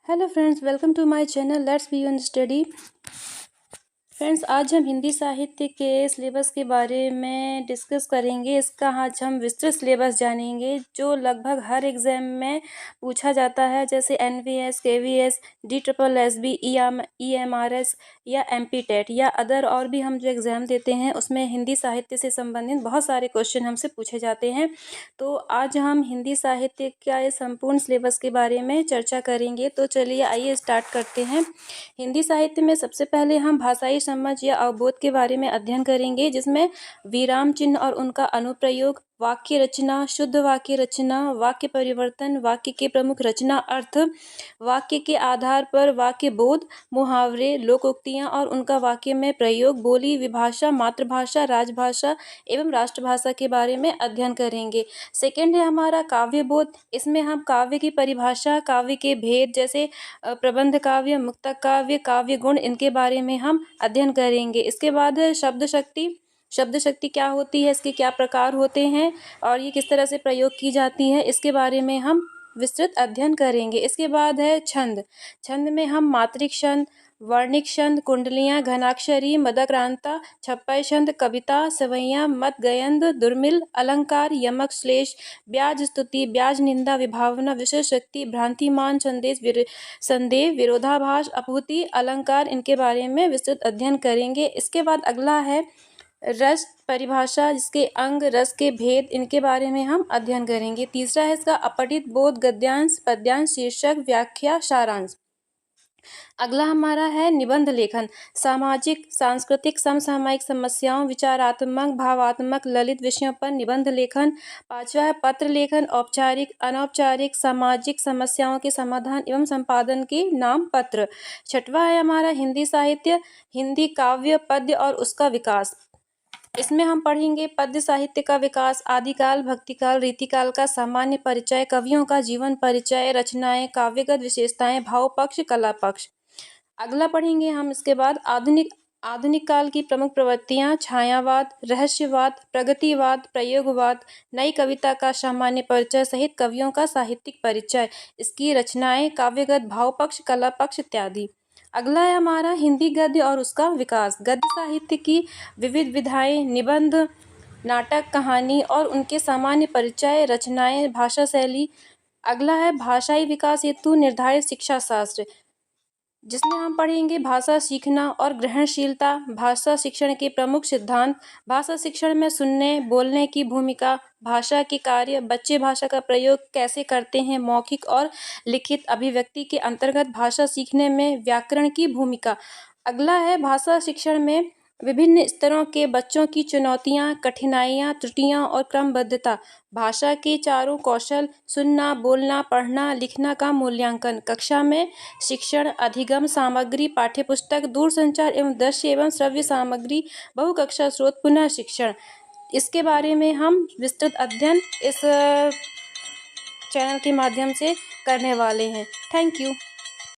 Hello friends, welcome to my channel let's be on study. Friends, आज हम हिंदी साहित्य के सिलेबस के बारे में डिस्कस करेंगे। इसका आज हम विस्तृत सिलेबस जानेंगे जो लगभग हर एग्ज़ाम में पूछा जाता है, जैसे एनवीएस, केवीएस, DSSB, EMRS या MP-TET या अदर और भी हम जो एग्ज़ाम देते हैं उसमें हिंदी साहित्य से संबंधित बहुत सारे क्वेश्चन हमसे पूछे जाते हैं। तो आज हम हिंदी साहित्य का ये संपूर्ण सिलेबस के बारे में चर्चा करेंगे। तो चलिए आइए स्टार्ट करते हैं। हिंदी साहित्य में सबसे पहले हम भाषाई समझ या अवबोध के बारे में अध्ययन करेंगे, जिसमें विराम चिन्ह और उनका अनुप्रयोग, वाक्य रचना, शुद्ध वाक्य रचना, वाक्य परिवर्तन, वाक्य के प्रमुख रचना अर्थ, वाक्य के आधार पर वाक्य बोध, मुहावरे, लोकोक्तियाँ और उनका वाक्य में प्रयोग, बोली, विभाषा, मातृभाषा, राजभाषा एवं राष्ट्रभाषा के बारे में अध्ययन करेंगे। सेकेंड है हमारा काव्य बोध। इसमें हम काव्य की परिभाषा, काव्य के भेद जैसे प्रबंध काव्य, मुक्तक काव्य, काव्य गुण, इनके बारे में हम अध्ययन करेंगे। इसके बाद है शब्द शक्ति। शब्द शक्ति क्या होती है, इसके क्या प्रकार होते हैं और ये किस तरह से प्रयोग की जाती है, इसके बारे में हम विस्तृत अध्ययन करेंगे। इसके बाद है छंद। छंद में हम मात्रिक छंद, वर्णिक छंद, कुंडलियाँ, घनाक्षरी, मदक्रांता, छप्पय छंद, कविता, सवैयाँ, मत गयंद, दुर्मिल, अलंकार, यमक, श्लेष, ब्याज स्तुति, ब्याज निंदा, विभावना, विशेष शक्ति, भ्रांतिमान, संदेह, विरोधाभास, अपहुति, अलंकार, इनके बारे में विस्तृत अध्ययन करेंगे। इसके बाद अगला है रस परिभाषा, जिसके अंग, रस के भेद, इनके बारे में हम अध्ययन करेंगे। तीसरा है इसका अपठित बोध, गद्यांश, पद्यांश, शीर्षक, व्याख्या, सारांश। अगला हमारा है निबंध लेखन, सामाजिक, सांस्कृतिक, समसामयिक समस्याओं, विचारात्मक, भावात्मक, ललित विषयों पर निबंध लेखन। पांचवा है पत्र लेखन, औपचारिक, अनौपचारिक, सामाजिक समस्याओं के समाधान एवं संपादन के नाम पत्र। छठवा है हमारा हिंदी साहित्य, हिंदी काव्य, पद्य और उसका विकास। इसमें हम पढ़ेंगे पद्य साहित्य का विकास, आदिकाल, भक्तिकाल, रीतिकाल का सामान्य परिचय, कवियों का जीवन परिचय, रचनाएं, काव्यगत विशेषताएं, भाव पक्ष, कला पक्ष। अगला पढ़ेंगे हम इसके बाद आधुनिक काल की प्रमुख प्रवृत्तियां, छायावाद, रहस्यवाद, प्रगतिवाद, प्रयोगवाद, नई कविता का सामान्य परिचय सहित कवियों का साहित्यिक परिचय, इसकी रचनाएं, काव्यगत, भाव पक्ष, कला पक्ष इत्यादि। अगला है हमारा हिंदी गद्य और उसका विकास, गद्य साहित्य की विविध विधाएं, निबंध, नाटक, कहानी और उनके सामान्य परिचय, रचनाएं, भाषा शैली। अगला है भाषाई विकास हेतु निर्धारित शिक्षा शास्त्र, जिसमें हम पढ़ेंगे भाषा सीखना और ग्रहणशीलता, भाषा शिक्षण के प्रमुख सिद्धांत, भाषा शिक्षण में सुनने बोलने की भूमिका, भाषा के कार्य, बच्चे भाषा का प्रयोग कैसे करते हैं, मौखिक और लिखित अभिव्यक्ति के अंतर्गत भाषा सीखने में व्याकरण की भूमिका। अगला है भाषा शिक्षण में विभिन्न स्तरों के बच्चों की चुनौतियां, कठिनाइयां, त्रुटियां और क्रमबद्धता, भाषा के चारों कौशल, सुनना, बोलना, पढ़ना, लिखना का मूल्यांकन, कक्षा में शिक्षण, अधिगम सामग्री, पाठ्यपुस्तक, दूरसंचार एवं दृश्य एवं श्रव्य सामग्री, बहुकक्षा स्रोत, पुनः शिक्षण, इसके बारे में हम विस्तृत अध्ययन इस चैनल के माध्यम से करने वाले हैं। Thank you.